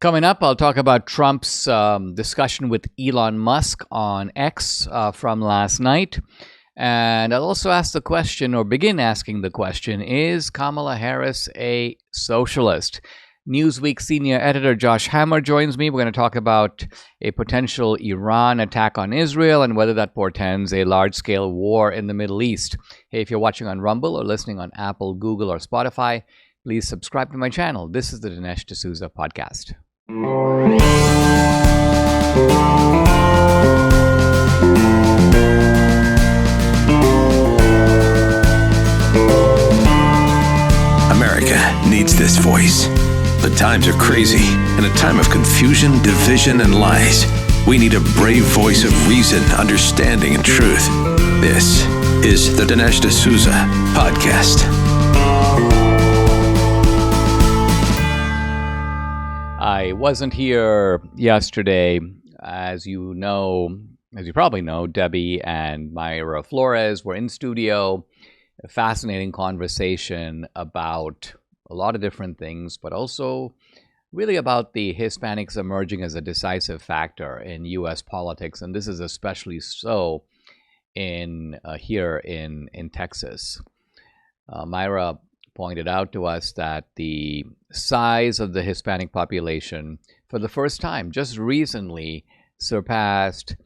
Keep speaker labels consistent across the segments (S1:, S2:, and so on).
S1: Coming up, I'll talk about Trump's discussion with Elon Musk on X from last night. And I'll also ask the question, or begin asking the question, is Kamala Harris a socialist? Newsweek senior editor Josh Hammer joins me. We're going to talk about a potential Iran attack on Israel and whether that portends a large-scale war in the Middle East. Hey, if you're watching on Rumble or listening on Apple, Google, or Spotify, please subscribe to my channel. This is the Dinesh D'Souza podcast.
S2: America needs this voice. The times are crazy. In a time of confusion, division, and lies, we need a brave voice of reason, understanding, and truth. This is the Dinesh D'Souza podcast.
S1: I wasn't here yesterday. As you probably know, Debbie and Myra Flores were in studio. A fascinating conversation about a lot of different things, but also really about the Hispanics emerging as a decisive factor in U.S. politics, and this is especially so here in Texas. Myra pointed out to us that the size of the Hispanic population, for the first time, just recently surpassed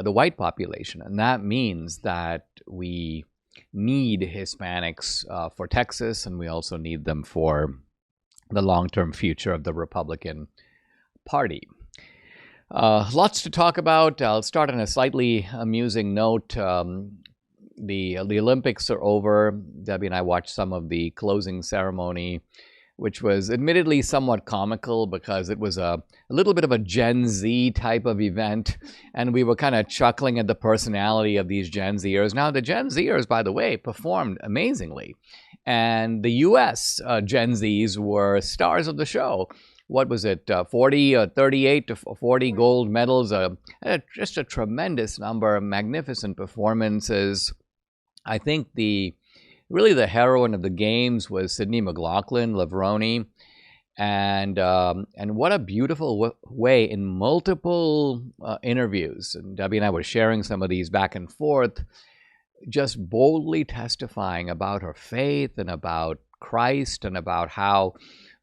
S1: the white population, and that means that we need Hispanics for Texas, and we also need them for the long-term future of the Republican Party. Lots to talk about. I'll start on a slightly amusing note. The Olympics are over. Debbie and I watched some of the closing ceremony, which was admittedly somewhat comical because it was a little bit of a Gen Z type of event, and we were kind of chuckling at the personality of these Gen Zers. Now, the Gen Zers, by the way, performed amazingly, and the U.S. Gen Zs were stars of the show. What was it, 38 to 40 gold medals, just a tremendous number of magnificent performances. I think really the heroine of the games was Sydney McLaughlin-Levrone, and what a beautiful way in multiple interviews. And Debbie and I were sharing some of these back and forth, just boldly testifying about her faith and about Christ and about how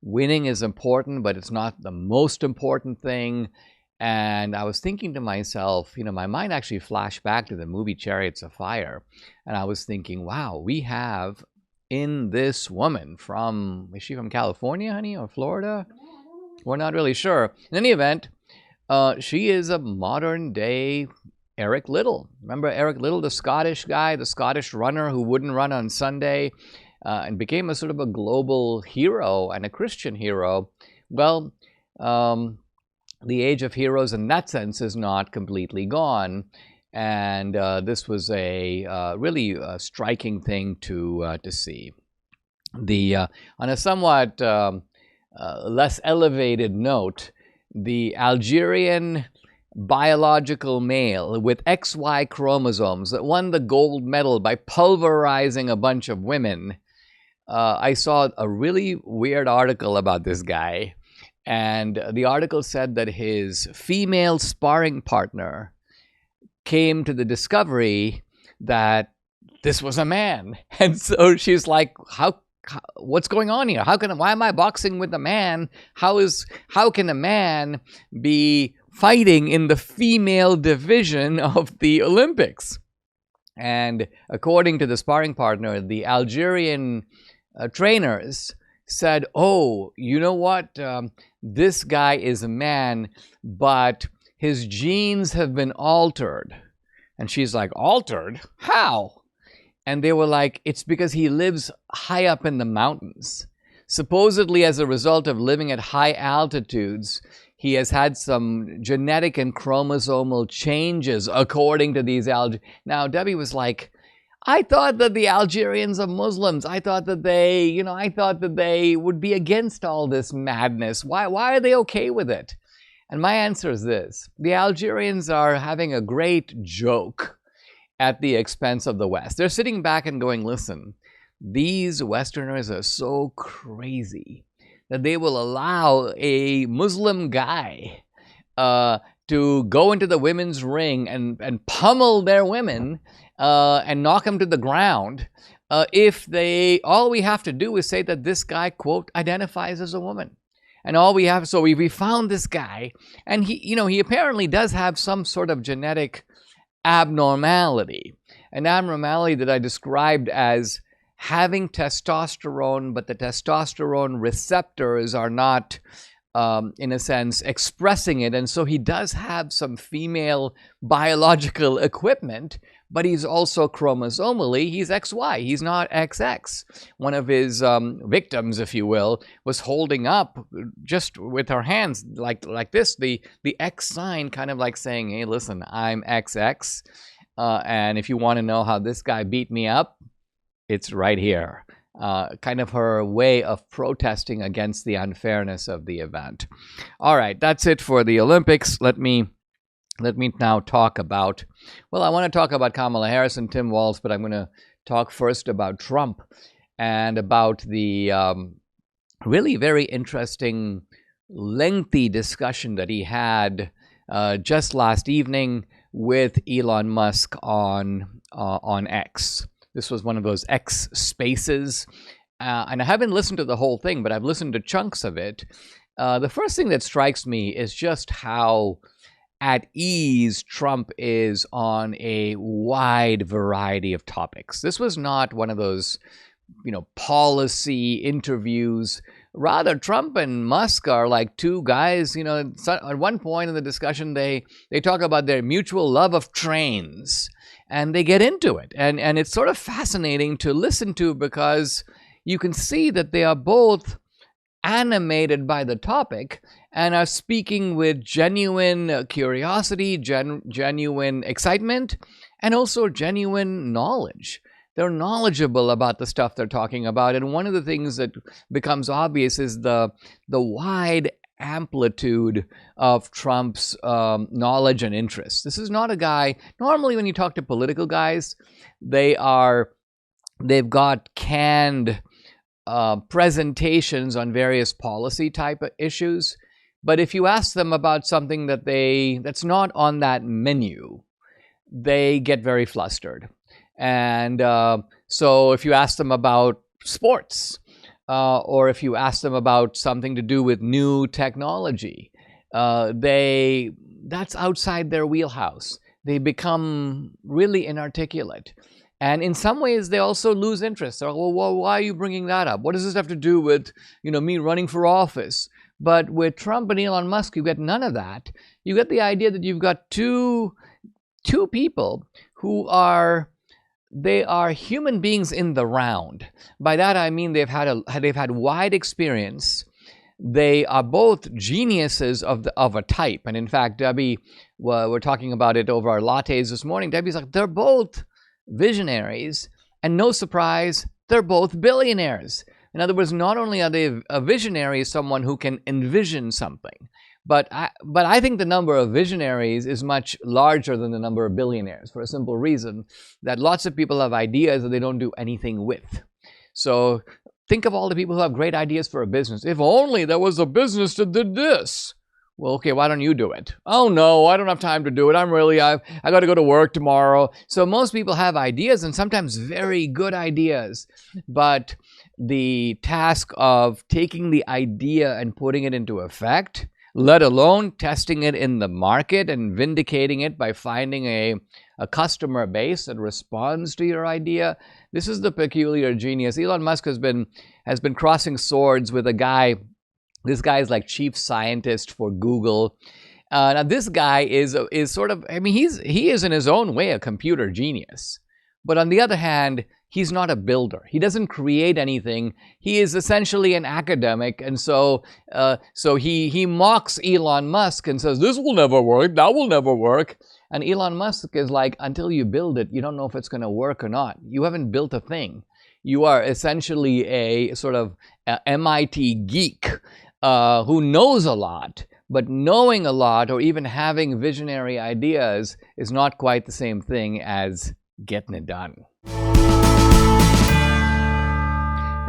S1: winning is important, but it's not the most important thing. And I was thinking to myself, my mind actually flashed back to the movie Chariots of Fire. And I was thinking, wow, we have in this woman is she from California, honey, or Florida? We're not really sure. In any event, she is a modern day Eric Liddell. Remember Eric Liddell, the Scottish guy, the Scottish runner who wouldn't run on Sunday and became a sort of a global hero and a Christian hero? Well, the age of heroes in that sense is not completely gone. And this was a really striking thing to see. On a somewhat less elevated note, the Algerian biological male with XY chromosomes that won the gold medal by pulverizing a bunch of women. I saw a really weird article about this guy. And the article said that his female sparring partner came to the discovery that this was a man. And so she's like, what's going on here? Why am I boxing with a man? How can a man be fighting in the female division of the Olympics? And according to the sparring partner, the Algerian trainers said, oh, you know what? This guy is a man, but his genes have been altered. And she's like, altered? How? And they were like, it's because he lives high up in the mountains. Supposedly, as a result of living at high altitudes, he has had some genetic and chromosomal changes, according to these Now, Debbie was like, I thought that the Algerians are Muslims. I thought that they would be against all this madness. Why are they okay with it? And my answer is this. The Algerians are having a great joke at the expense of the West. They're sitting back and going, listen, these Westerners are so crazy that they will allow a Muslim guy to go into the women's ring and pummel their women and knock them to the ground if all we have to do is say that this guy, quote, identifies as a woman. And all we have, so we found this guy, and he apparently does have some sort of genetic abnormality, an abnormality that I described as having testosterone, but the testosterone receptors are not, in a sense, expressing it. And so he does have some female biological equipment, but he's also chromosomally, he's XY, he's not XX. One of his victims, if you will, was holding up just with her hands like this, the X sign, kind of like saying, hey, listen, I'm XX. And if you want to know how this guy beat me up, it's right here. Kind of her way of protesting against the unfairness of the event. All right, that's it for the Olympics. Let me now talk about, I want to talk about Kamala Harris and Tim Walz, but I'm going to talk first about Trump and about the really very interesting, lengthy discussion that he had just last evening with Elon Musk on X. This was one of those X spaces, and I haven't listened to the whole thing, but I've listened to chunks of it. The first thing that strikes me is just how at ease Trump is on a wide variety of topics. This was not one of those, policy interviews. Rather, Trump and Musk are like two guys, at one point in the discussion, they talk about their mutual love of trains, and they get into it. And it's sort of fascinating to listen to because you can see that they are both animated by the topic and are speaking with genuine curiosity, genuine excitement, and also genuine knowledge. They're knowledgeable about the stuff they're talking about. And one of the things that becomes obvious is the wide amplitude of Trump's knowledge and interest. This is not a guy, normally when you talk to political guys, they've got canned presentations on various policy type of issues. But if you ask them about something that's not on that menu, they get very flustered. And so if you ask them about sports, or if you ask them about something to do with new technology, that's outside their wheelhouse. They become really inarticulate. And in some ways, they also lose interest. They're like, well, why are you bringing that up? What does this have to do with, me running for office? But with Trump and Elon Musk, you get none of that. You get the idea that you've got two people who are human beings in the round. By that I mean they've had wide experience. They are both geniuses of a type. And in fact, Debbie, we're talking about it over our lattes this morning. Debbie's like, they're both visionaries, and no surprise, they're both billionaires. In other words, not only are they a visionary, someone who can envision something, but I think the number of visionaries is much larger than the number of billionaires, for a simple reason that lots of people have ideas that they don't do anything with. So think of all the people who have great ideas for a business. If only there was a business that did this. Well, okay, why don't you do it? Oh no, I don't have time to do it. I got to go to work tomorrow. So most people have ideas, and sometimes very good ideas, but the task of taking the idea and putting it into effect, let alone testing it in the market and vindicating it by finding a customer base that responds to your idea. This is the peculiar genius. Elon Musk has been crossing swords with a guy. This guy is like chief scientist for Google. Now this guy is sort of, he is in his own way a computer genius. But on the other hand, he's not a builder. He doesn't create anything. He is essentially an academic. And so he mocks Elon Musk and says, this will never work, that will never work. And Elon Musk is like, until you build it, you don't know if it's going to work or not. You haven't built a thing. You are essentially a sort of MIT geek who knows a lot, but knowing a lot or even having visionary ideas is not quite the same thing as getting it done.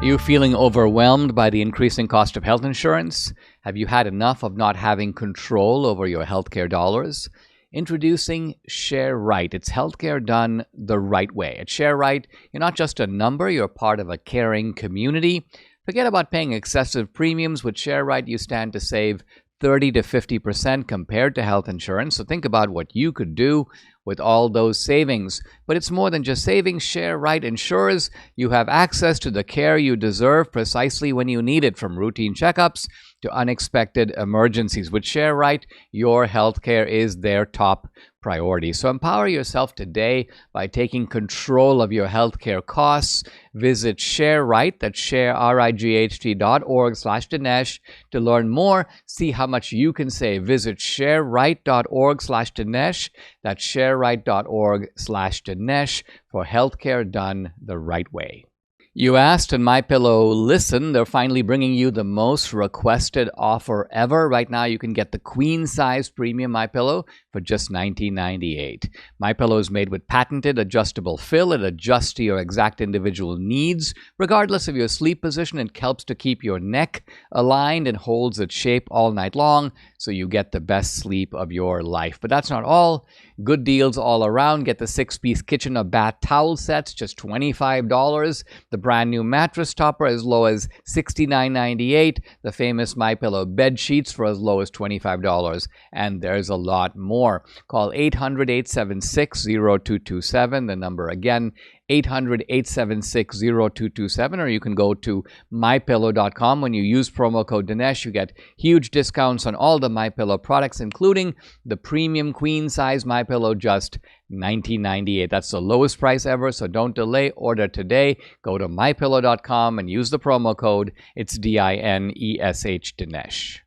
S1: Are you feeling overwhelmed by the increasing cost of health insurance? Have you had enough of not having control over your healthcare dollars? Introducing Share Right. It's healthcare done the right way. At Share Right, you're not just a number, you're part of a caring community. Forget about paying excessive premiums. With Share Right, you stand to save 30 to 50% compared to health insurance. So think about what you could do with all those savings. But it's more than just savings. Share Right ensures you have access to the care you deserve precisely when you need it, from routine checkups to unexpected emergencies. With Share Right, your healthcare is their top priority. So empower yourself today by taking control of your healthcare costs. Visit Share Right, that's shareright.org/Dinesh to learn more. See how much you can save. Visit shareright.org/Dinesh. That's shareright.org/Dinesh for healthcare done the right way. You asked, and MyPillow listened. They're finally bringing you the most requested offer ever. Right now, you can get the queen-size premium MyPillow for just $19.98. MyPillow is made with patented adjustable fill. It adjusts to your exact individual needs, regardless of your sleep position. It helps to keep your neck aligned and holds its shape all night long, so you get the best sleep of your life. But that's not all. Good deals all around. Get the 6-piece kitchen or bath towel sets, just $25. The brand new mattress topper as low as $69.98. The famous MyPillow bed sheets for as low as $25. And there's a lot more. Call 800-876-0227. The number again, 800-876-0227, or you can go to mypillow.com. When you use promo code Dinesh, you get huge discounts on all the MyPillow products, including the premium queen-size MyPillow, just $19.98. That's the lowest price ever, so don't delay. Order today. Go to mypillow.com and use the promo code. It's DINESH, Dinesh.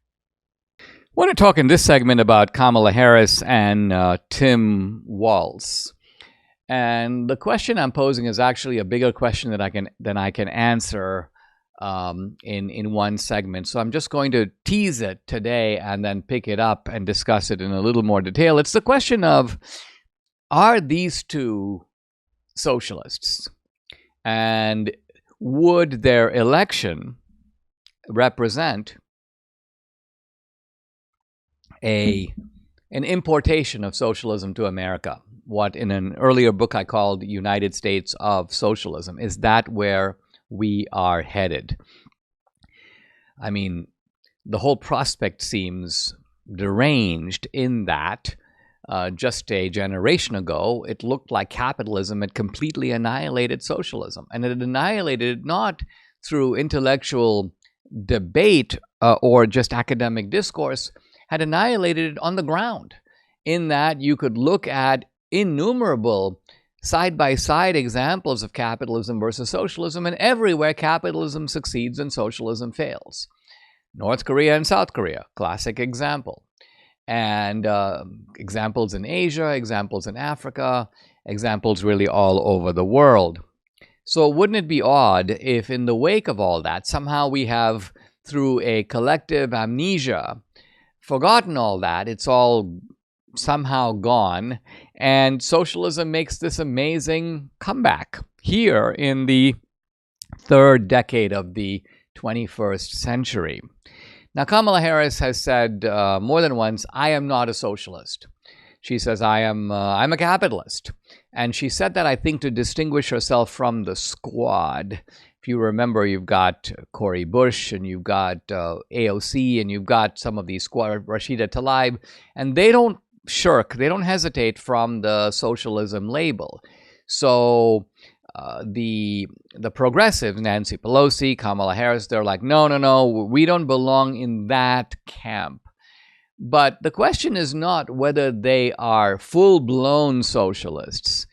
S1: I want to talk in this segment about Kamala Harris and Tim Walz. And the question I'm posing is actually a bigger question that I can answer in one segment. So I'm just going to tease it today and then pick it up and discuss it in a little more detail. It's the question of, are these two socialists? And would their election represent an importation of socialism to America? What in an earlier book I called United States of Socialism. Is that where we are headed? I mean, the whole prospect seems deranged in that just a generation ago, it looked like capitalism had completely annihilated socialism. And it had annihilated it not through intellectual debate or just academic discourse, had annihilated it on the ground, in that you could look at innumerable side-by-side examples of capitalism versus socialism, and everywhere capitalism succeeds and socialism fails. North Korea and South Korea, classic example. And examples in Asia, examples in Africa, examples really all over the world. So wouldn't it be odd if in the wake of all that, somehow we have, through a collective amnesia, forgotten all that, it's all somehow gone, and socialism makes this amazing comeback here in the third decade of the 21st century. Now, Kamala Harris has said more than once, I am not a socialist. She says, I'm a capitalist. And she said that, I think, to distinguish herself from the squad. If you remember, you've got Cori Bush, and you've got AOC, and you've got some of these squad, Rashida Tlaib, and they don't shirk, they don't hesitate from the socialism label. So the progressives, Nancy Pelosi, Kamala Harris, they're like, no, we don't belong in that camp. But the question is not whether they are full-blown socialists.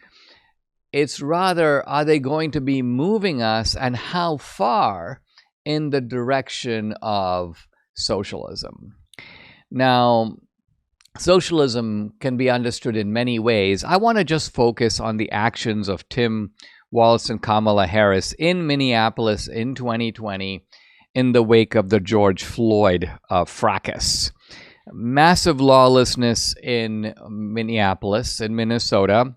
S1: It's rather, are they going to be moving us, and how far, in the direction of socialism? Now, socialism can be understood in many ways. I want to just focus on the actions of Tim Walz and Kamala Harris in Minneapolis in 2020 in the wake of the George Floyd fracas. Massive lawlessness in Minneapolis, in Minnesota.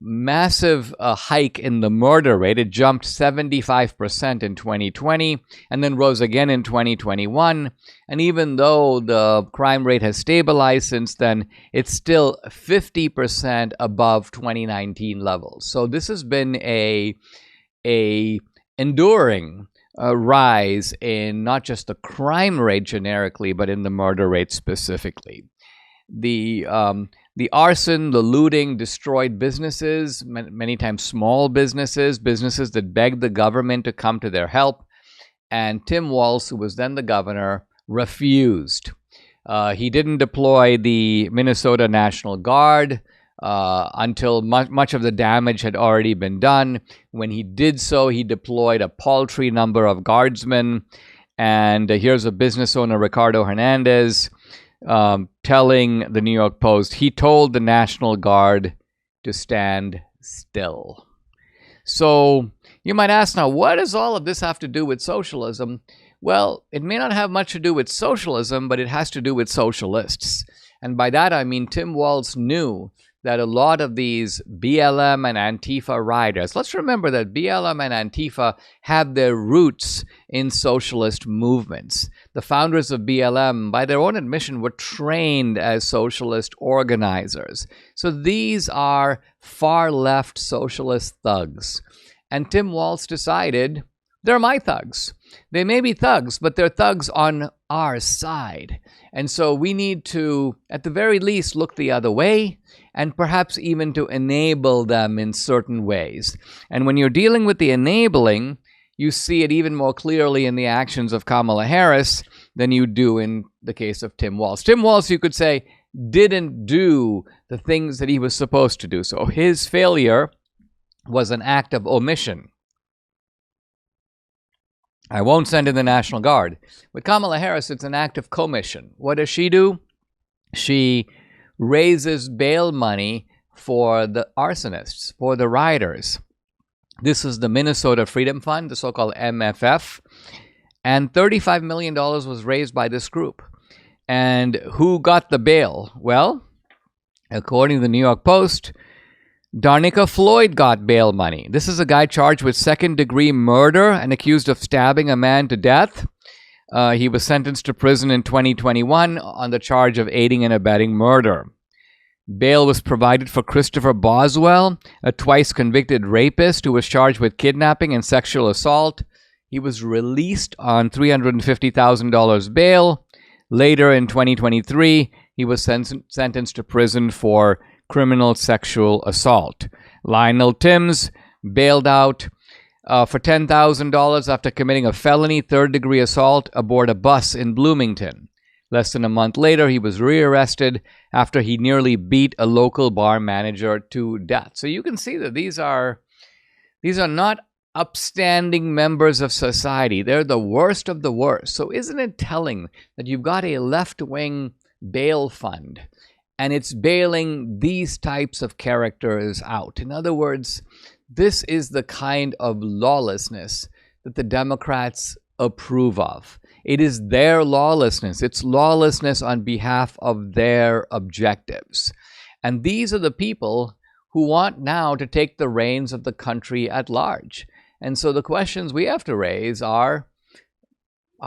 S1: massive hike in the murder rate. It jumped 75% in 2020 and then rose again in 2021. And even though the crime rate has stabilized since then, it's still 50% above 2019 levels. So this has been a enduring rise in not just the crime rate generically, but in the murder rate specifically. The arson, the looting destroyed businesses, many times small businesses that begged the government to come to their help. And Tim Walz, who was then the governor, refused. He didn't deploy the Minnesota National Guard until much of the damage had already been done. When he did so, he deployed a paltry number of guardsmen. And here's a business owner, Ricardo Hernandez, telling the New York Post, he told the National Guard to stand still. So you might ask now, what does all of this have to do with socialism? Well, it may not have much to do with socialism, but it has to do with socialists. And by that I mean Tim Walz knew that a lot of these BLM and Antifa riders, let's remember that BLM and Antifa have their roots in socialist movements. The founders of BLM, by their own admission, were trained as socialist organizers. So these are far-left socialist thugs. And Tim Walz decided, they're my thugs. They may be thugs, but they're thugs on our side. And so we need to, at the very least, look the other way, and perhaps even to enable them in certain ways. And when you're dealing with the enabling, you see it even more clearly in the actions of Kamala Harris than you do in the case of Tim Walz. Tim Walz, you could say, didn't do the things that he was supposed to do. So his failure was an act of omission. I won't send in the National Guard. With Kamala Harris, it's an act of commission. What does she do? She raises bail money for the arsonists, for the rioters. This is the Minnesota Freedom Fund, the so-called MFF, and $35 million was raised by this group. And who got the bail? Well, according to the New York Post, Darnica Floyd got bail money. This is a guy charged with second-degree murder and accused of stabbing a man to death. He was sentenced to prison in 2021 on the charge of aiding and abetting murder. Bail was provided for Christopher Boswell, a twice-convicted rapist who was charged with kidnapping and sexual assault. He was released on $350,000 bail. Later in 2023, he was sentenced to prison for criminal sexual assault. Lionel Timms bailed out for $10,000 after committing a felony third-degree assault aboard a bus in Bloomington. Less than a month later, he was rearrested after he nearly beat a local bar manager to death. So you can see that these are not upstanding members of society. They're the worst of the worst. So isn't it telling that you've got a left-wing bail fund and it's bailing these types of characters out? In other words, this is the kind of lawlessness that the Democrats approve of. It is their lawlessness. It's lawlessness on behalf of their objectives. And these are the people who want now to take the reins of the country at large. And so the questions we have to raise are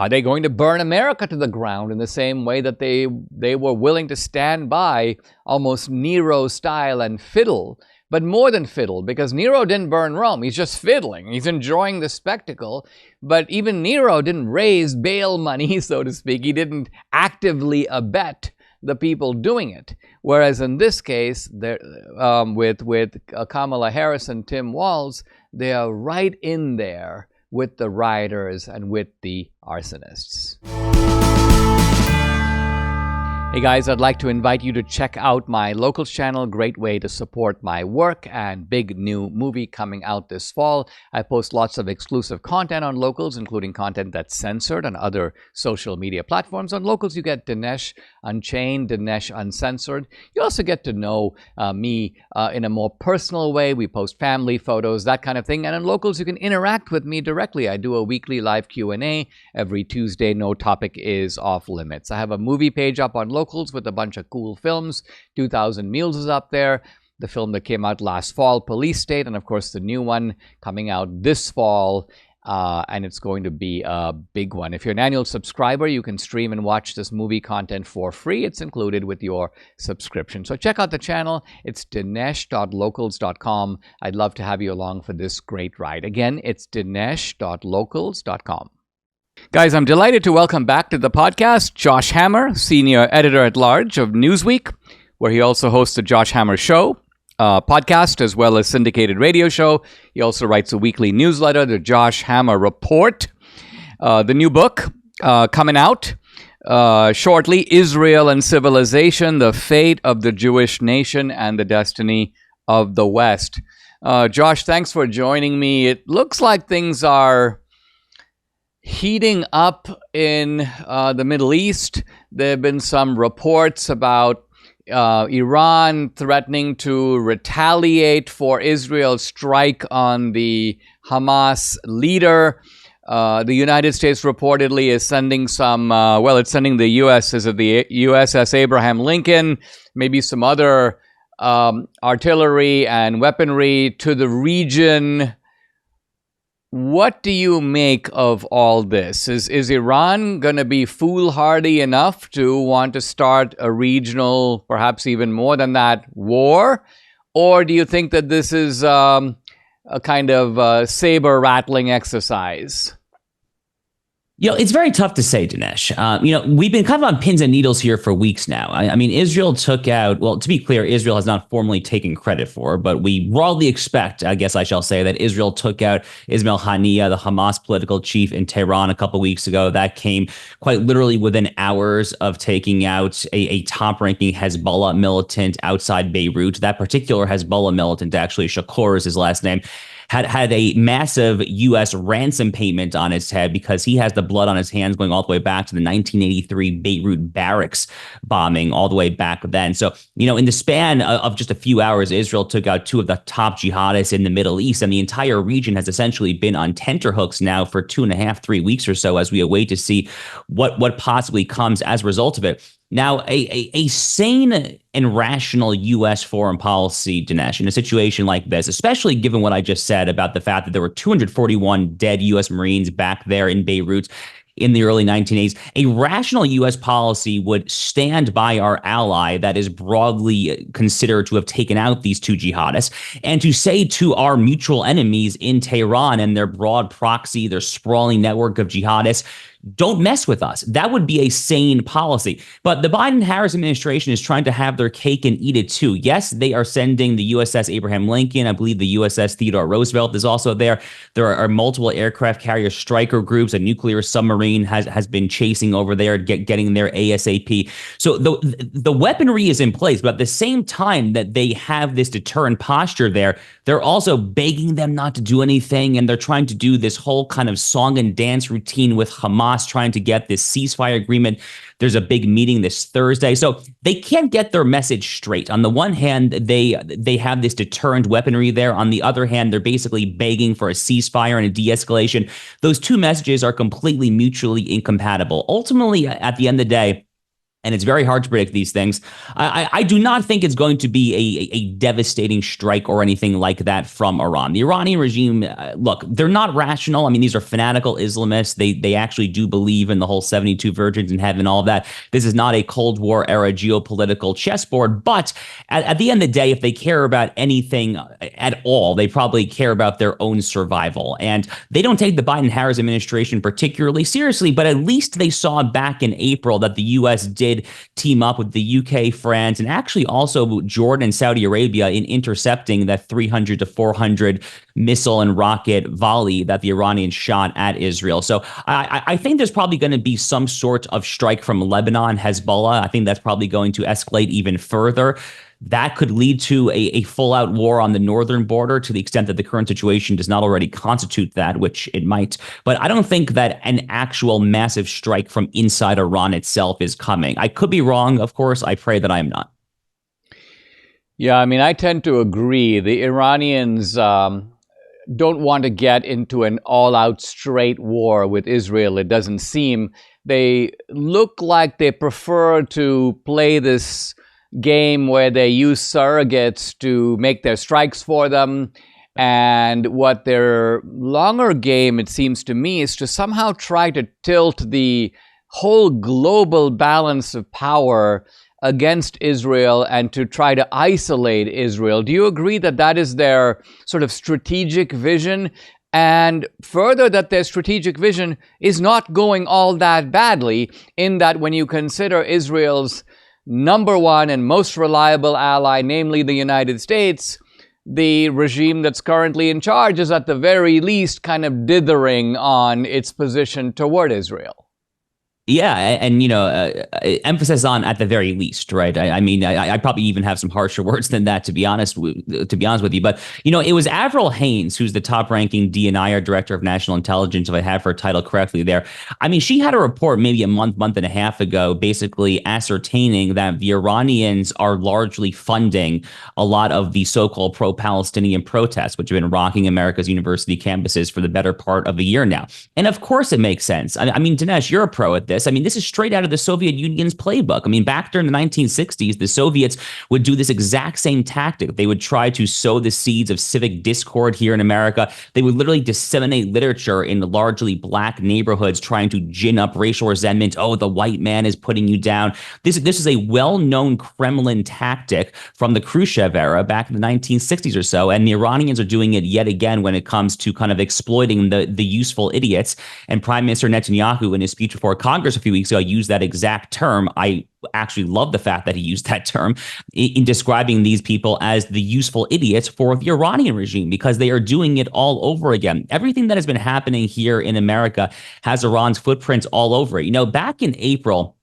S1: they going to burn America to the ground in the same way that they were willing to stand by almost Nero style and fiddle? But more than fiddle, because Nero didn't burn Rome. He's just fiddling. He's enjoying the spectacle. But even Nero didn't raise bail money, so to speak. He didn't actively abet the people doing it. Whereas in this case, with Kamala Harris and Tim Walz, they are right in there with the rioters and with the arsonists. Hey guys, I'd like to invite you to check out my Locals channel. Great way to support my work and big new movie coming out this fall. I post lots of exclusive content on Locals, including content that's censored on other social media platforms. On Locals, you get Dinesh Unchained, Dinesh Uncensored. You also get to know me in a more personal way. We post family photos, that kind of thing. And on Locals, you can interact with me directly. I do a weekly live Q&A every Tuesday. No topic is off limits. I have a movie page up on Locals with a bunch of cool films. 2,000 Mules is up there. the film that came out last fall, Police State, and of course the new one coming out this fall. And it's going to be a big one. If you're an annual subscriber, you can stream and watch this movie content for free. It's included with your subscription. So check out the channel. It's dinesh.locals.com. I'd love to have you along for this great ride. Again, it's dinesh.locals.com. Guys, I'm delighted to welcome back to the podcast Josh Hammer, Senior Editor-at-Large of Newsweek, where he also hosts the Josh Hammer Show podcast as well as syndicated radio show. He also writes a weekly newsletter, the Josh Hammer Report. The new book coming out shortly, Israel and Civilization, the Fate of the Jewish Nation and the Destiny of the West. Josh, thanks for joining me. It looks like things are heating up in the Middle East. There have been some reports about Iran threatening to retaliate for Israel's strike on the Hamas leader. The United States reportedly is sending some, it's sending the the USS Abraham Lincoln, maybe some other artillery and weaponry to the region. What do you make of all this? Is Iran going to be foolhardy enough to want to start a regional, perhaps even more than that, war? Or do you think that this is a kind of saber rattling exercise?
S3: It's very tough to say, Dinesh. We've been kind of on pins and needles here for weeks now. I mean, Israel took out, to be clear, Israel has not formally taken credit for, but we broadly expect, I guess I shall say, that Israel took out Ismail Haniyeh, the Hamas political chief in Tehran a couple of weeks ago. That came quite literally within hours of taking out a top-ranking Hezbollah militant outside Beirut. That particular Hezbollah militant, actually, Shakur is his last name, had a massive U.S. ransom payment on his head because he has the blood on his hands going all the way back to the 1983 Beirut barracks bombing all the way back then. So, in the span of just a few hours, Israel took out two of the top jihadists in the Middle East, and the entire region has essentially been on tenterhooks now for 2.5, 3 weeks or so as we await to see what possibly comes as a result of it. Now, a sane and rational U.S. foreign policy, Dinesh, in a situation like this, especially given what I just said about the fact that there were 241 dead U.S. Marines back there in Beirut in the early 1980s, a rational U.S. policy would stand by our ally that is broadly considered to have taken out these two jihadists, and to say to our mutual enemies in Tehran and their broad proxy, their sprawling network of jihadists, don't mess with us. That would be a sane policy. But the Biden-Harris administration is trying to have their cake and eat it too. Yes, they are sending the USS Abraham Lincoln. I believe the USS Theodore Roosevelt is also there. There are multiple aircraft carrier striker groups. A nuclear submarine has been chasing over there, getting there ASAP. So the weaponry is in place, but at the same time that they have this deterrent posture there, they're also begging them not to do anything, and they're trying to do this whole kind of song and dance routine with Hamas, trying to get this ceasefire agreement. There's a big meeting this Thursday. So they can't get their message straight. On the one hand, they have this deterrent weaponry there. On the other hand, they're basically begging for a ceasefire and a de-escalation. Those two messages are completely mutually incompatible. Ultimately, at the end of the day, and it's very hard to predict these things, I do not think it's going to be a devastating strike or anything like that from Iran. The Iranian regime, look, they're not rational. I mean, these are fanatical Islamists. They actually do believe in the whole 72 virgins in heaven, all of that. This is not a Cold War era geopolitical chessboard. But at the end of the day, if they care about anything at all, they probably care about their own survival. And they don't take the Biden-Harris administration particularly seriously, but at least they saw back in April that the U.S. did team up with the UK, France, and actually also Jordan and Saudi Arabia in intercepting that 300 to 400 missile and rocket volley that the Iranians shot at Israel. So I think there's probably going to be some sort of strike from Lebanon, Hezbollah. I think that's probably going to escalate even further. That could lead to a full-out war on the northern border to the extent that the current situation does not already constitute that, which it might. But I don't think that an actual massive strike from inside Iran itself is coming. I could be wrong, of course. I pray that I am not.
S1: Yeah, I mean, I tend to agree. The Iranians don't want to get into an all-out straight war with Israel, it doesn't seem. They look like they prefer to play this game where they use surrogates to make their strikes for them. And what their longer game, it seems to me, is to somehow try to tilt the whole global balance of power against Israel and to try to isolate Israel. Do you agree that that is their sort of strategic vision? And further, that their strategic vision is not going all that badly, in that when you consider Israel's number one and most reliable ally, namely the United States, the regime that's currently in charge is at the very least kind of dithering on its position toward Israel.
S3: Yeah, and emphasis on at the very least, right? I probably even have some harsher words than that, to be honest with you. But it was Avril Haines, who's the top-ranking DNI, or Director of National Intelligence, if I have her title correctly there. I mean, she had a report maybe a month and a half ago, basically ascertaining that the Iranians are largely funding a lot of the so-called pro-Palestinian protests, which have been rocking America's university campuses for the better part of a year now. And of course, it makes sense. I mean, Dinesh, you're a pro at this. I mean, this is straight out of the Soviet Union's playbook. I mean, back during the 1960s, the Soviets would do this exact same tactic. They would try to sow the seeds of civic discord here in America. They would literally disseminate literature in largely black neighborhoods, trying to gin up racial resentment. Oh, the white man is putting you down. This is a well-known Kremlin tactic from the Khrushchev era back in the 1960s or so. And the Iranians are doing it yet again when it comes to kind of exploiting the useful idiots. And Prime Minister Netanyahu, in his speech before Congress a few weeks ago, used that exact term. I actually love the fact that he used that term in describing these people as the useful idiots for the Iranian regime, because they are doing it all over again. Everything that has been happening here in America has Iran's footprints all over it. Back in April,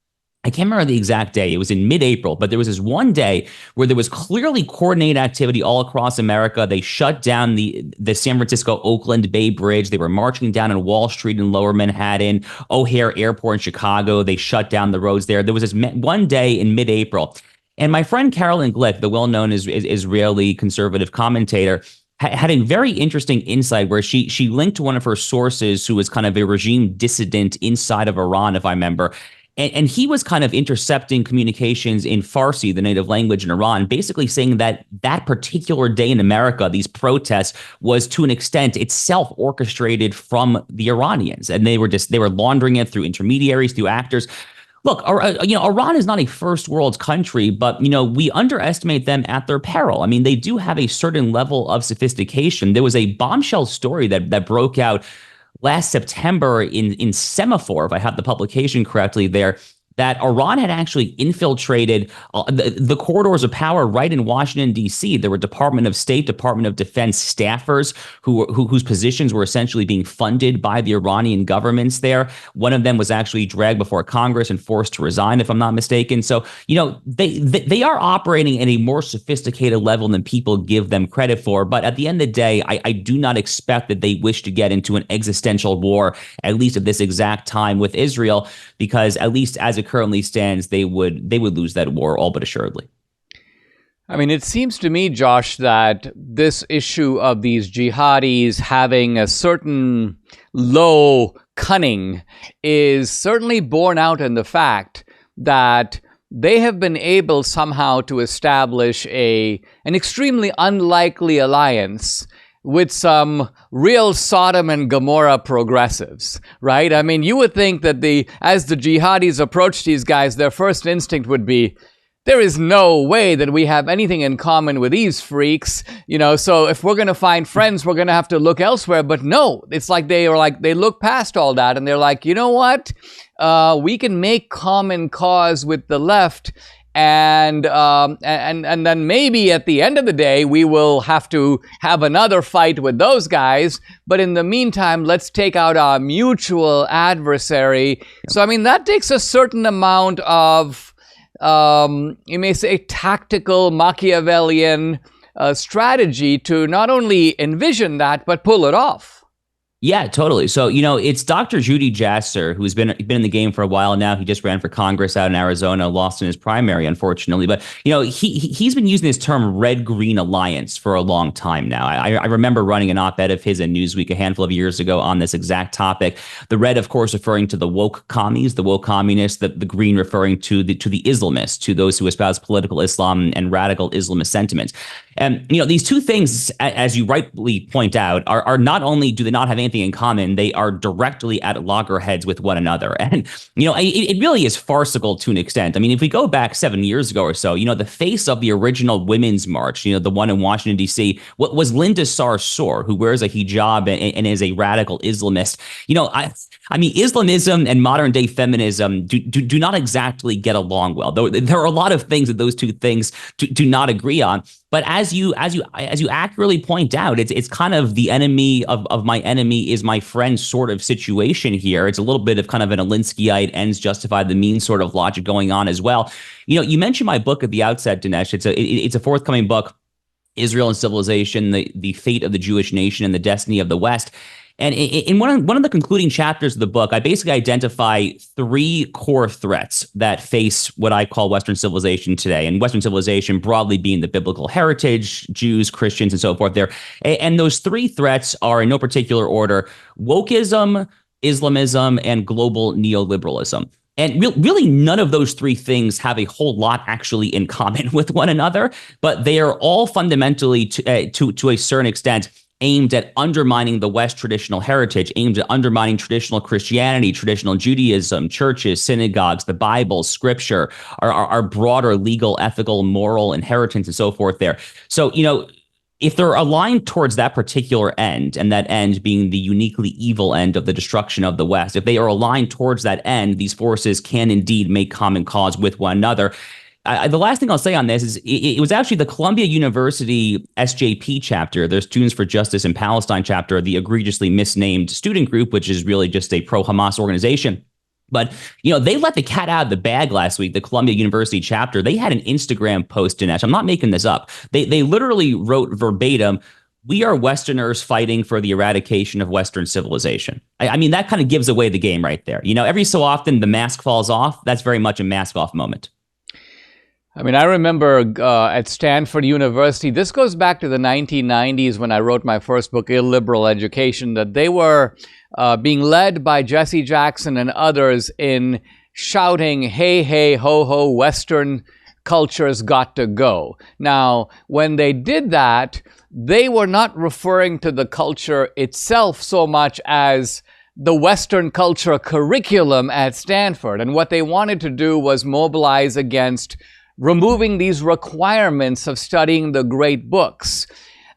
S3: I can't remember the exact day. It was in mid-April, but there was this one day where there was clearly coordinated activity all across America. They shut down the San Francisco-Oakland Bay Bridge. They were marching down on Wall Street in Lower Manhattan, O'Hare Airport in Chicago. They shut down the roads there. There was this one day in mid-April. And my friend Carolyn Glick, the well-known Israeli conservative commentator, had a very interesting insight where she linked to one of her sources who was kind of a regime dissident inside of Iran, if I remember. And he was kind of intercepting communications in Farsi, the native language in Iran, basically saying that that particular day in America, these protests was to an extent itself orchestrated from the Iranians. And they were laundering it through intermediaries, through actors. Look, Iran is not a first world country, but, we underestimate them at their peril. I mean, they do have a certain level of sophistication. There was a bombshell story that broke out last September in Semaphore, if I have the publication correctly there, that Iran had actually infiltrated the corridors of power right in Washington, D.C. There were Department of State, Department of Defense staffers whose positions were essentially being funded by the Iranian governments there. One of them was actually dragged before Congress and forced to resign, if I'm not mistaken. So, they are operating at a more sophisticated level than people give them credit for. But at the end of the day, I do not expect that they wish to get into an existential war, at least at this exact time, with Israel, because at least as it currently stands, they would lose that war all but assuredly.
S1: I mean, it seems to me, Josh, that this issue of these jihadis having a certain low cunning is certainly borne out in the fact that they have been able somehow to establish an extremely unlikely alliance with some real Sodom and Gomorrah progressives, right? I mean, you would think that as the jihadis approach these guys, their first instinct would be, there is no way that we have anything in common with these freaks, so if we're going to find friends, we're going to have to look elsewhere. But no, it's like they look past all that and they're like, you know what? We can make common cause with the left. And then maybe at the end of the day, we will have to have another fight with those guys. But in the meantime, let's take out our mutual adversary. So, I mean, that takes a certain amount of, you may say, tactical Machiavellian strategy to not only envision that, but pull it off.
S3: Yeah, totally. So, it's Dr. Judy Jasser, who's been in the game for a while now. He just ran for Congress out in Arizona, lost in his primary, unfortunately. But, he's been using this term red-green alliance for a long time now. I remember running an op-ed of his in Newsweek a handful of years ago on this exact topic. The red, of course, referring to the woke commies, the woke communists, the green referring to the Islamists, to those who espouse political Islam and radical Islamist sentiments. And, these two things, as you rightly point out, are not only do they not have anything in common, they are directly at loggerheads with one another. And, it really is farcical to an extent. I mean, if we go back 7 years ago or so, the face of the original Women's March, the one in Washington, D.C., what was Linda Sarsour, who wears a hijab and is a radical Islamist. I mean, Islamism and modern day feminism do not exactly get along well, though there are a lot of things that those two things do not agree on. But as you accurately point out, it's kind of the enemy of my enemy is my friend sort of situation here. It's a little bit of kind of an Alinskyite ends justify the means sort of logic going on as well. You mentioned my book at the outset, Dinesh. It's a forthcoming book, Israel and Civilization, the Fate of the Jewish Nation and the Destiny of the West. And in one of the concluding chapters of the book, I basically identify three core threats that face what I call Western civilization today. And Western civilization broadly being the biblical heritage, Jews, Christians, and so forth there. And those three threats are in no particular order: wokeism, Islamism, and global neoliberalism. And really, none of those three things have a whole lot actually in common with one another, but they are all fundamentally, to a certain extent, aimed at undermining the West traditional heritage, aimed at undermining traditional Christianity, traditional Judaism, churches, synagogues, the Bible, scripture, our broader legal, ethical, moral inheritance, and so forth there. So, if they're aligned towards that particular end, and that end being the uniquely evil end of the destruction of the West, if they are aligned towards that end, these forces can indeed make common cause with one another. The last thing I'll say on this is it was actually the Columbia University SJP chapter, their Students for Justice in Palestine chapter, the egregiously misnamed student group, which is really just a pro-Hamas organization. But, they let the cat out of the bag last week, the Columbia University chapter. They had an Instagram post, Dinesh. I'm not making this up. They literally wrote verbatim, "We are Westerners fighting for the eradication of Western civilization." I mean, that kind of gives away the game right there. Every so often the mask falls off. That's very much a mask off moment.
S1: I mean, I remember at Stanford University, this goes back to the 1990s when I wrote my first book, Illiberal Education, that they were being led by Jesse Jackson and others in shouting, "Hey, hey, ho, ho, Western culture's got to go." Now, when they did that, they were not referring to the culture itself so much as the Western culture curriculum at Stanford. And what they wanted to do was mobilize against removing these requirements of studying the great books.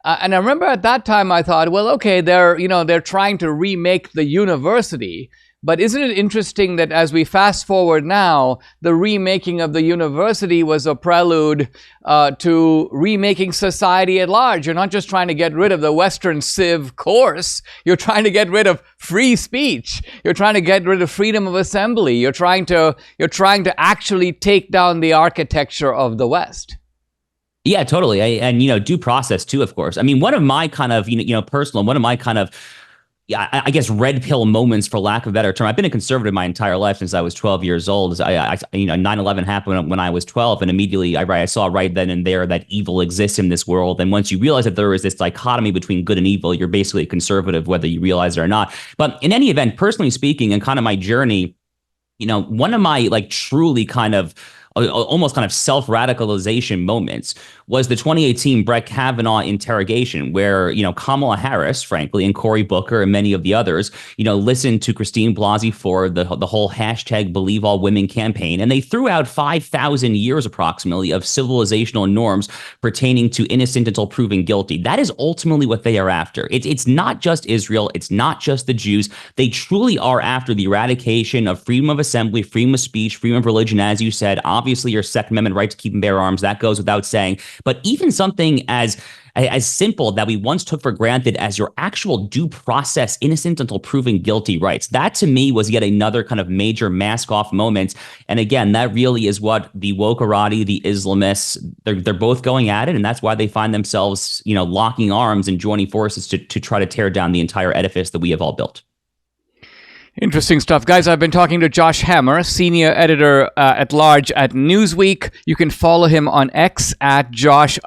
S1: And I remember at that time I thought, well, okay, they're trying to remake the university. But isn't it interesting that as we fast forward now, the remaking of the university was a prelude to remaking society at large? You're not just trying to get rid of the Western Civ course. You're trying to get rid of free speech. You're trying to get rid of freedom of assembly. You're trying to actually take down the architecture of the West.
S3: Yeah, totally. And due process too, of course. I mean, one of my kind of, personal, one of my kind of, I guess, red pill moments, for lack of a better term. I've been a conservative my entire life since I was 12 years old. 9/11 happened when I was 12, and immediately I saw right then and there that evil exists in this world. And once you realize that there is this dichotomy between good and evil, you're basically a conservative, whether you realize it or not. But in any event, personally speaking, and kind of my journey, one of my truly kind of almost kind of self-radicalization moments was the 2018 Brett Kavanaugh interrogation, where, Kamala Harris, frankly, and Cory Booker and many of the others, listened to Christine Blasey Ford, the whole hashtag Believe All Women campaign, and they threw out 5,000 years approximately of civilizational norms pertaining to innocent until proven guilty. That is ultimately what they are after. It's not just Israel. It's not just the Jews. They truly are after the eradication of freedom of assembly, freedom of speech, freedom of religion, as you said, obviously your Second Amendment right to keep and bear arms, that goes without saying. But even something as simple that we once took for granted as your actual due process, innocent until proven guilty rights. That to me was yet another kind of major mask off moment. And again, that really is what the wokerati, the Islamists, they're both going at it. And that's why they find themselves, locking arms and joining forces to try to tear down the entire edifice that we have all built.
S1: Interesting stuff. Guys, I've been talking to Josh Hammer, senior editor at large at Newsweek. You can follow him on X at Josh_Hammer.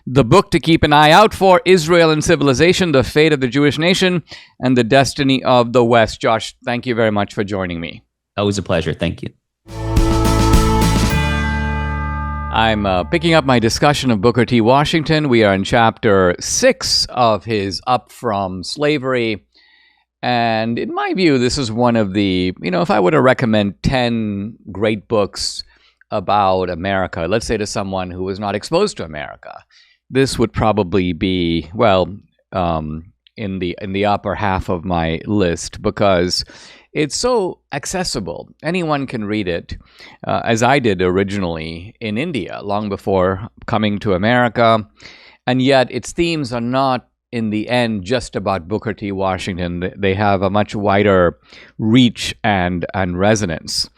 S1: The book to keep an eye out for, Israel and Civilization, The Fate of the Jewish Nation and the Destiny of the West. Josh, thank you very much for joining me.
S3: Always a pleasure. Thank you.
S1: I'm picking up my discussion of Booker T. Washington. We are in chapter 6 of his Up From Slavery. And in my view, this is one of the, if I were to recommend 10 great books about America, let's say to someone who was not exposed to America, this would probably be, in the upper half of my list because it's so accessible. Anyone can read it, as I did originally in India, long before coming to America. And yet its themes are not, in the end, just about Booker T. Washington. They have a much wider reach and resonance.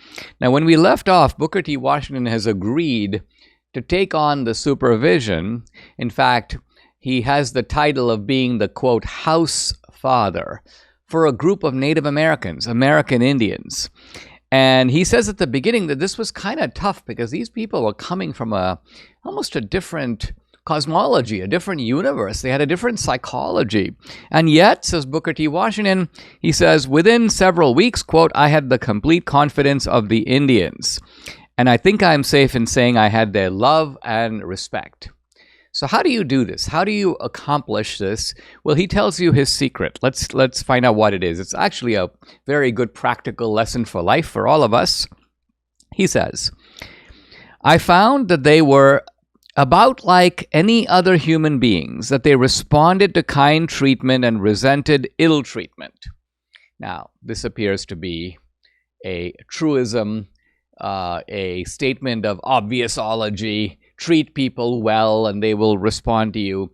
S1: Now, when we left off, Booker T. Washington has agreed to take on the supervision. In fact, he has the title of being the, quote, house father for a group of Native Americans, American Indians. And he says at the beginning that this was kind of tough because these people were coming from almost a different cosmology, a different universe. They had a different psychology. And yet, says Booker T. Washington, he says, within several weeks, quote, I had the complete confidence of the Indians. And I think I'm safe in saying I had their love and respect. So how do you do this? How do you accomplish this? Well, he tells you his secret. Let's find out what it is. It's actually a very good practical lesson for life for all of us. He says, I found that they were about like any other human beings, that they responded to kind treatment and resented ill treatment. Now, this appears to be a truism, a statement of obviousology. Treat people well and they will respond to you.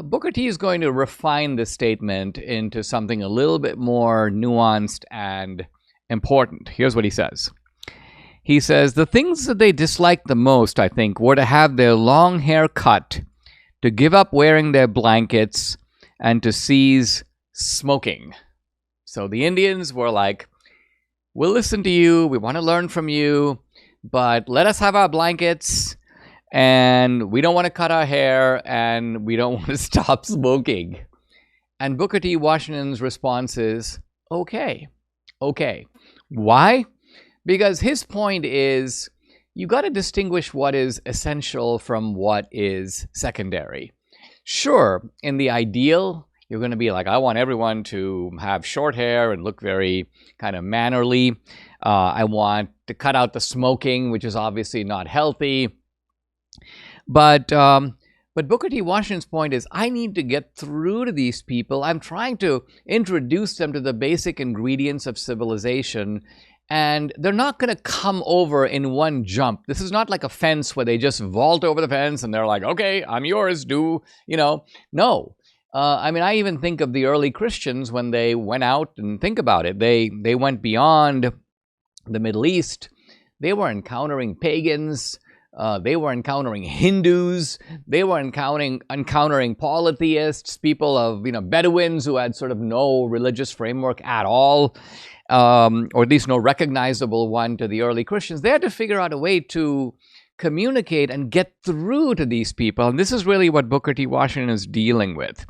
S1: Booker T is going to refine this statement into something a little bit more nuanced and important. Here's what he says. He says, the things that they disliked the most, I think, were to have their long hair cut, to give up wearing their blankets, and to cease smoking. So the Indians were like, we'll listen to you, we want to learn from you, but let us have our blankets, and we don't want to cut our hair, and we don't want to stop smoking. And Booker T. Washington's response is, okay. Why? Because his point is, you got to distinguish what is essential from what is secondary. Sure, in the ideal, you're going to be like, I want everyone to have short hair and look very kind of mannerly. I want to cut out the smoking, which is obviously not healthy. But Booker T. Washington's point is, I need to get through to these people. I'm trying to introduce them to the basic ingredients of civilization. And they're not going to come over in one jump. This is not like a fence where they just vault over the fence and they're like, okay, I'm yours, No. I even think of the early Christians when they went out and think about it. They went beyond the Middle East. They were encountering pagans. They were encountering Hindus. They were encountering polytheists, people of, Bedouins who had sort of no religious framework at all. Or at least no recognizable one to the early Christians. They had to figure out a way to communicate and get through to these people. And this is really what Booker T. Washington is dealing with.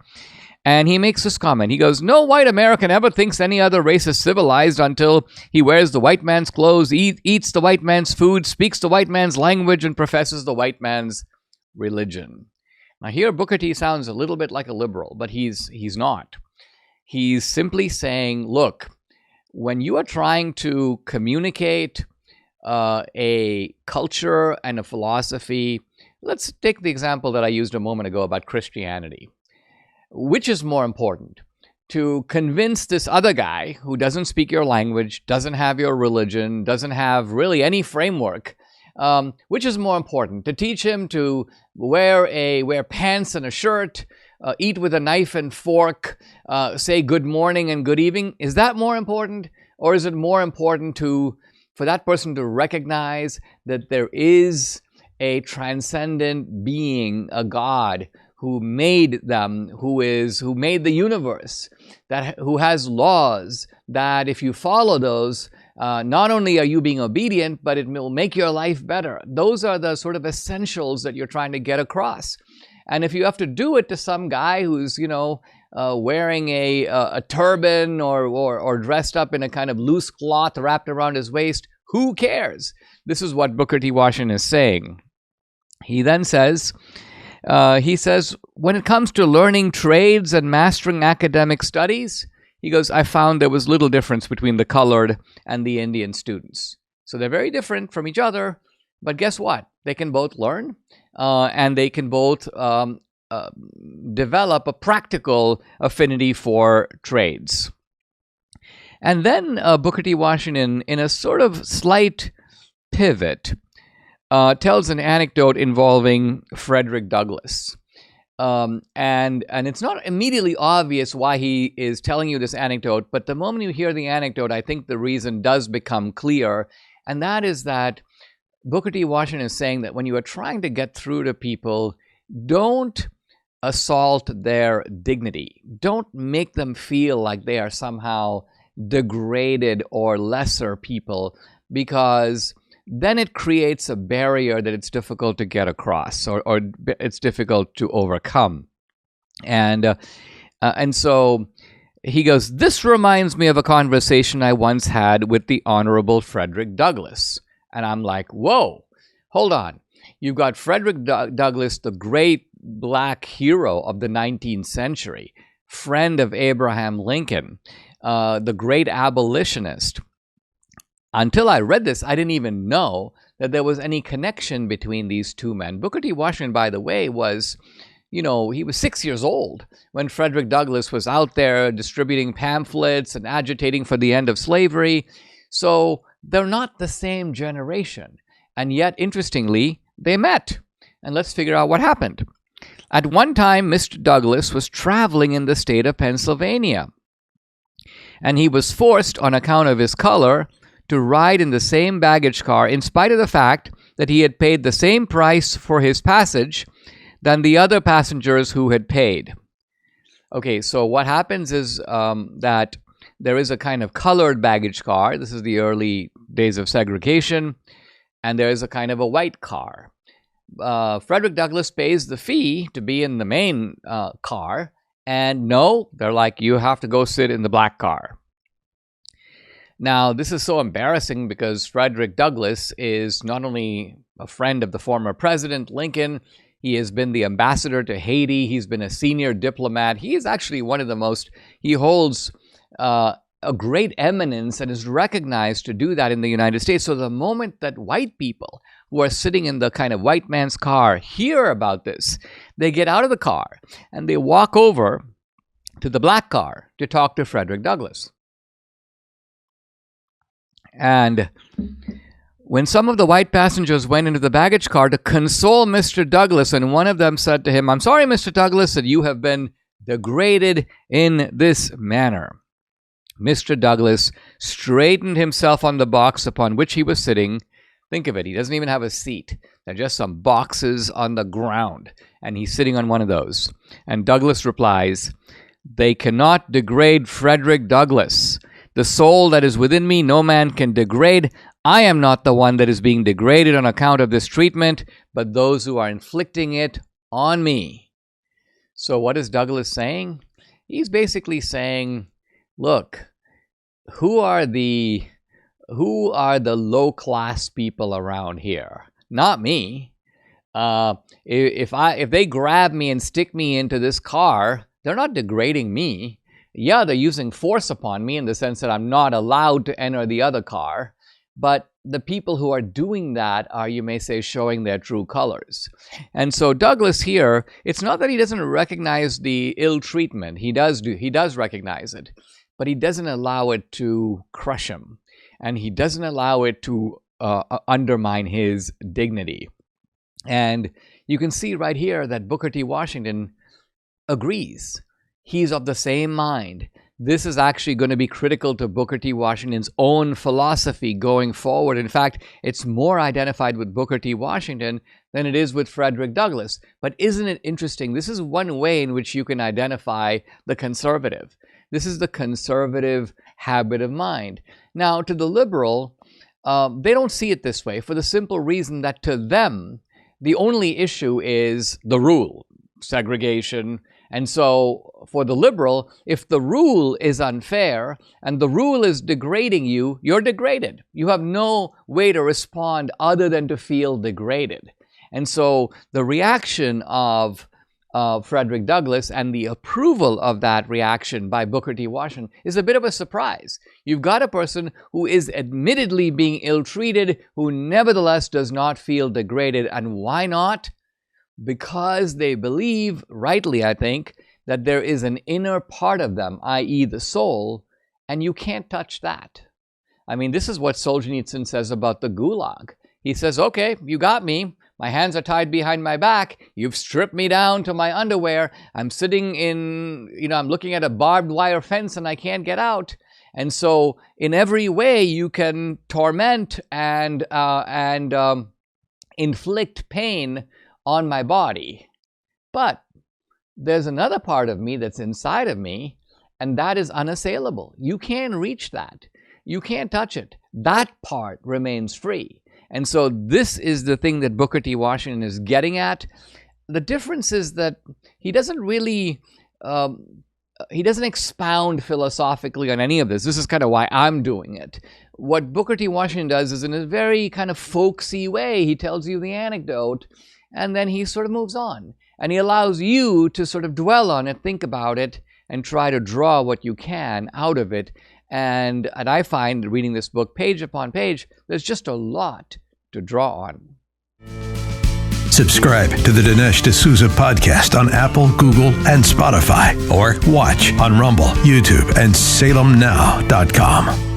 S1: And he makes this comment. He goes, no white American ever thinks any other race is civilized until he wears the white man's clothes, eats the white man's food, speaks the white man's language, and professes the white man's religion. Now here, Booker T. sounds a little bit like a liberal, but he's not. He's simply saying, look, when you are trying to communicate a culture and a philosophy, let's take the example that I used a moment ago about Christianity. Which is more important? to convince this other guy who doesn't speak your language, doesn't have your religion, doesn't have really any framework, which is more important? To teach him to wear pants and a shirt, eat with a knife and fork, say good morning and good evening? Is that more important? Or is it more important for that person to recognize that there is a transcendent being, a God, who made them, who made the universe, who has laws, that if you follow those, not only are you being obedient, but it will make your life better. Those are the sort of essentials that you're trying to get across. And if you have to do it to some guy who's, wearing a turban or dressed up in a kind of loose cloth wrapped around his waist, who cares? This is what Booker T. Washington is saying. He then says, when it comes to learning trades and mastering academic studies, he goes, I found there was little difference between the colored and the Indian students. So they're very different from each other, but guess what? They can both learn and they can both develop a practical affinity for trades. And then Booker T. Washington, in a sort of slight pivot, tells an anecdote involving Frederick Douglass. And it's not immediately obvious why he is telling you this anecdote, but the moment you hear the anecdote, I think the reason does become clear. And that is that Booker T. Washington is saying that when you are trying to get through to people, don't assault their dignity. Don't make them feel like they are somehow degraded or lesser people, because then it creates a barrier that it's difficult to get across, or it's difficult to overcome. And so he goes, this reminds me of a conversation I once had with the Honorable Frederick Douglass. And I'm like, whoa, hold on. You've got Frederick Douglass, the great black hero of the 19th century, friend of Abraham Lincoln, the great abolitionist. Until I read this, I didn't even know that there was any connection between these two men. Booker T. Washington, by the way, was, he was 6 years old when Frederick Douglass was out there distributing pamphlets and agitating for the end of slavery. So they're not the same generation. And yet, interestingly, they met. And let's figure out what happened. At one time, Mr. Douglass was traveling in the state of Pennsylvania. And he was forced, on account of his color, to ride in the same baggage car in spite of the fact that he had paid the same price for his passage than the other passengers who had paid. Okay, so what happens is that there is a kind of colored baggage car. This is the early days of segregation. And there is a kind of a white car. Frederick Douglass pays the fee to be in the main car. And no, they're like, you have to go sit in the black car. Now, this is so embarrassing because Frederick Douglass is not only a friend of the former president, Lincoln, he has been the ambassador to Haiti, he's been a senior diplomat. He is actually one of the most, he holds a great eminence and is recognized to do that in the United States. So the moment that white people who are sitting in the kind of white man's car hear about this, they get out of the car and they walk over to the black car to talk to Frederick Douglass. And when some of the white passengers went into the baggage car to console Mr. Douglass, and one of them said to him, I'm sorry, Mr. Douglass, that you have been degraded in this manner. Mr. Douglass straightened himself on the box upon which he was sitting. Think of it, he doesn't even have a seat. There are just some boxes on the ground, and he's sitting on one of those. And Douglass replies, they cannot degrade Frederick Douglass. The soul that is within me no man can degrade. I am not the one that is being degraded on account of this treatment, but those who are inflicting it on me. So what is Douglass saying? He's basically saying, look, who are the low-class people around here? Not me. If they grab me and stick me into this car, they're not degrading me. Yeah, they're using force upon me in the sense that I'm not allowed to enter the other car, but the people who are doing that are, you may say, showing their true colors. And so Douglas here, it's not that he doesn't recognize the ill treatment. He does recognize it, but he doesn't allow it to crush him, and he doesn't allow it to undermine his dignity. And you can see right here that Booker T. Washington agrees. He's of the same mind. This is actually going to be critical to Booker T. Washington's own philosophy going forward. In fact, it's more identified with Booker T. Washington than it is with Frederick Douglass. But isn't it interesting? This is one way in which you can identify the conservative. This is the conservative habit of mind. Now, to the liberal, they don't see it this way for the simple reason that to them, the only issue is the rule, segregation. And so for the liberal, if the rule is unfair and the rule is degrading you, you're degraded. You have no way to respond other than to feel degraded. And so the reaction of Frederick Douglass and the approval of that reaction by Booker T. Washington is a bit of a surprise. You've got a person who is admittedly being ill-treated, who nevertheless does not feel degraded. And why not? Because they believe, rightly I think, that there is an inner part of them, i.e. the soul, and you can't touch that. I mean, this is what Solzhenitsyn says about the Gulag. He says, okay, you got me. My hands are tied behind my back. You've stripped me down to my underwear. I'm sitting in, I'm looking at a barbed wire fence and I can't get out. And so in every way you can torment and inflict pain on my body. But there's another part of me that's inside of me, and that is unassailable. You can't reach that. You can't touch it. That part remains free. And so this is the thing that Booker T. Washington is getting at. The difference is that he doesn't really, he doesn't expound philosophically on any of this. This is kind of why I'm doing it. What Booker T. Washington does is in a very kind of folksy way. He tells you the anecdote, and then he sort of moves on. And he allows you to sort of dwell on it, think about it, and try to draw what you can out of it. And I find, reading this book page upon page, there's just a lot to draw on.
S2: Subscribe to the Dinesh D'Souza podcast on Apple, Google, and Spotify. Or watch on Rumble, YouTube, and salemnow.com.